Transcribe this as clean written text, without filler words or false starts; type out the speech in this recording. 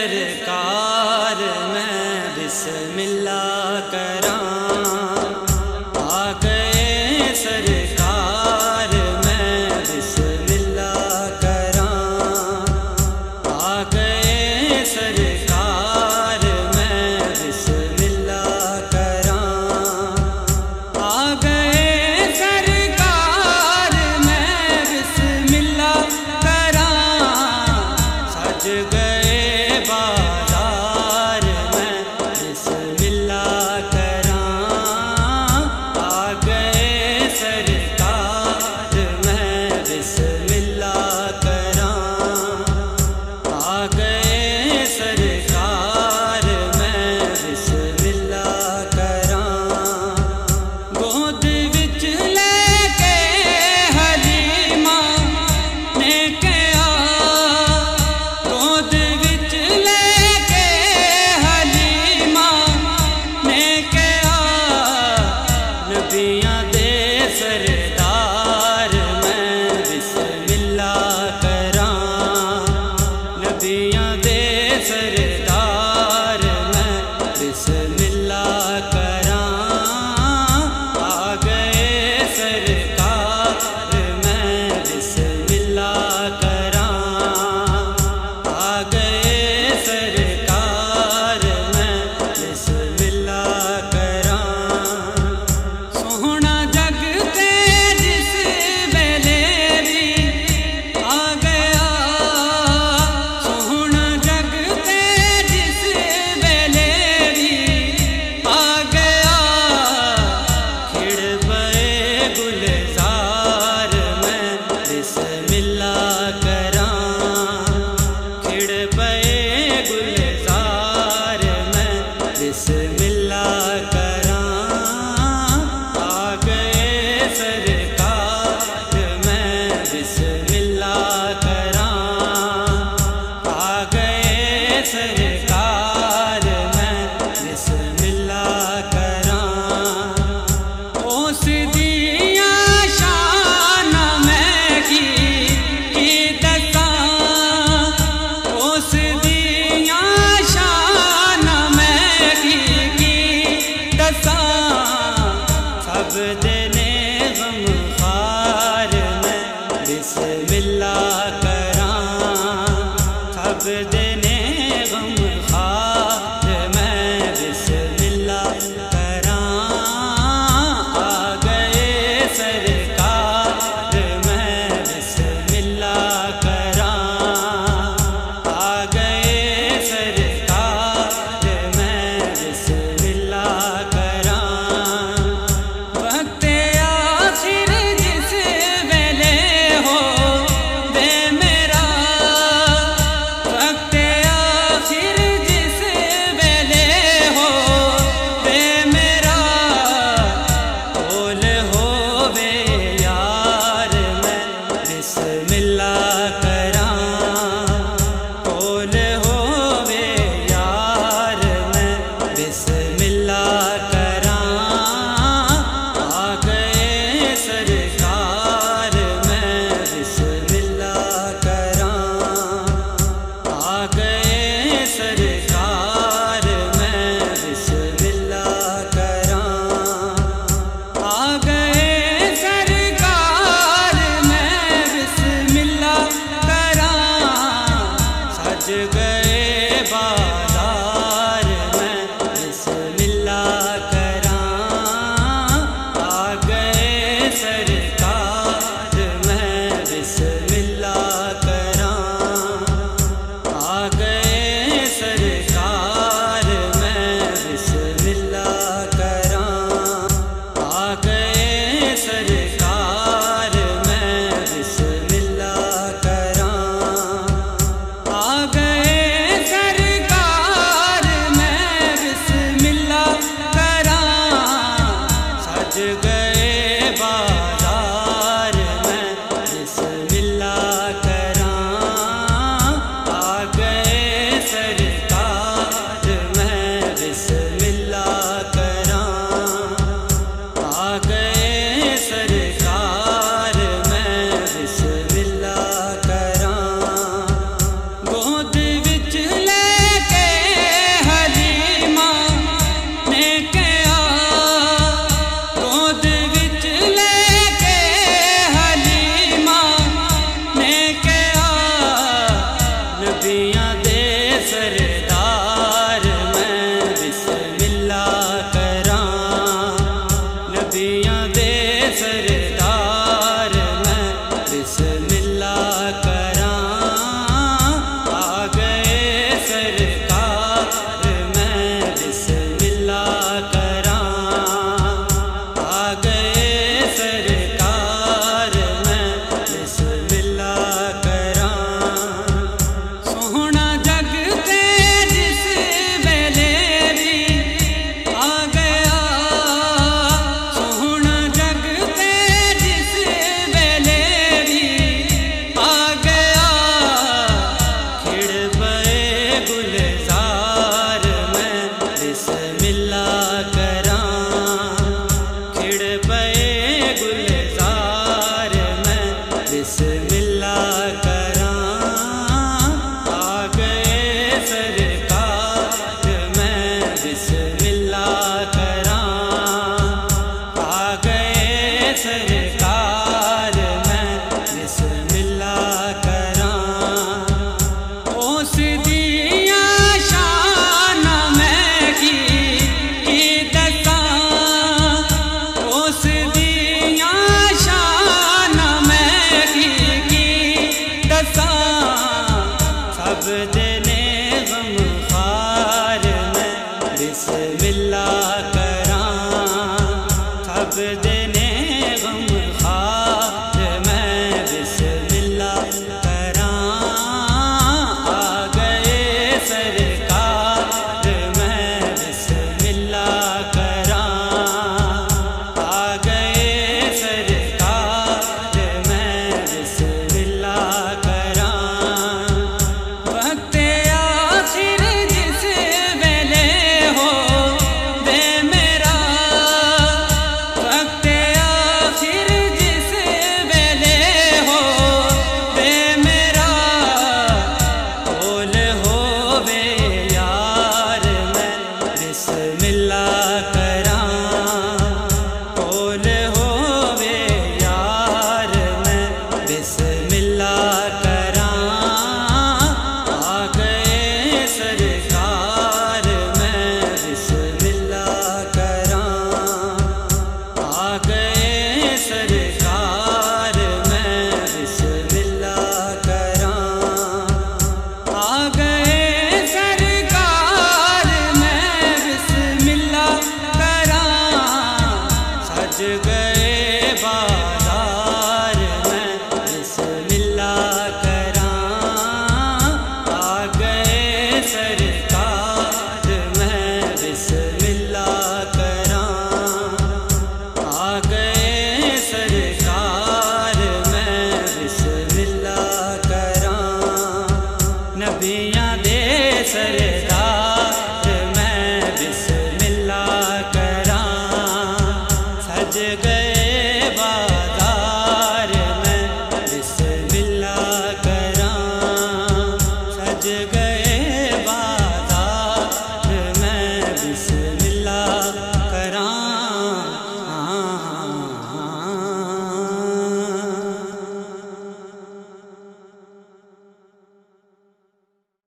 सरकार मैं बिस्मिल्लाह करां। आ गए सरकार मैं बिस्मिल्लाह करां। आ गए सरकार मैं बिस्मिल्लाह करां। आ गए सरकार मैं बिस्मिल्लाह करां। सज गए बाजार मैं बिस्मिल्लाह करां। आ गए सरकार मैं बिस्मिल्लाह करां। आ गए सरकार मैं बिस्मिल्लाह करां। गोद विच लेके हलीमा ने कहा, गोद विच लेके हलीमा ने कहा, नबियां दे सरदार मैं बिस्मिल्लाह करां। नबियां दे सरदार मैं बिस्मिल्लाह करां। आ गए सरकार मैं बिस्मिल्लाह करां। आ गए सरकार मैं बिस्मिल्लाह करां। सोहना जग ते जिस वेले भी आ गया, सोहना जग ते जिस वेले भी आ गया, खिड़ पए गुलजार मैं बिस्मिल्लाह करां। खिड़ पए गुलजार मैं बिस्मिल्लाह करां। आ गए सरकार मैं बिस्मिल्लाह करां। आ गए सरकार मैं बिस्मिल्लाह करां। उस दिया शान मैं की दसां। उस दिया शान मैं की दसां। सब देने गमखार मैं बिस्मिल्लाह करां। सब देने गमखार मैं बिस्मिल्लाह करां। आ गए सरकार मैं बिस्मिल्लाह करां। आ गए सरकार मैं बिस्मिल्लाह करां। वक्त आखिर जिस वेले हो दे मेरा, वक्त आखिर जिस वेले हो दे मेरा, बोल होवे यार मैं बिस्मिल्लाह करां। बोल होवे यार मैं बिस्मिल्लाह करां। आ गए सरकार मैं बिस्मिल्लाह करां। आ गए सरकार मैं बिस्मिल्लाह करां। आ गए सरकार मैं बिस्मिल्लाह करां। सज गए बाजार मैं बिस्मिल्लाह करां। आ गए सरकार मैं बिस्मिल्लाह करां। आ गए सरदार मैं बिस्मिल्ला करां, नबियां दे सरदार मैं बिस्मिल्ला करां। आ गए सरकार मैं बिस्मिल्ला करां, आ गए सरकार मैं बिस्मिल्ला करां। सोहना जग ते जिस वेले भी आ गया, सोहना जग ते जिस वेले भी आ गया। खिड़ पए गुलजार मैं बिस्मिल्ला करां, खिड़ पए गुलजार मैं बिस्मिल्ला करां। आ गए सरकार मैं बिस्मिल्ला करां, आ गए सरकार मैं बिस्मिल्ला करां। उस दिया शान मैं की दसां, उस दिया शान मैं की दसां। सब देने गम खार मैं बिस्मिल्ला करां, सब देने गम खार मैं बिस्मिल्ला करां। आ गए सरकार मैं बिस्मिल्ला करां, आ गए सरकार मैं बिस्मिल्ला करां। वक्त आखिर जिस वेले हो दे मेरा, वक्त आखिर जिस वेले हो दे मेरा। बोल होवे यार मैं बिस्मिल्ला करां, बोल होवे यार मैं बिस्मिल्ला करां। आ गए सरकार मैं बिस्मिल्ला करां, आ गए सरकार मैं बिस्मिल्ला करां। आ गए सरकार मैं बिस्मिल्ला करां। सज गए बाजार मैं बिस्मिल्ला करां। आ गए सरकार मैं बिस्मिल्ला करां, आ गए सरकार मैं बिस्मिल्ला करां। नबियां दे सरदार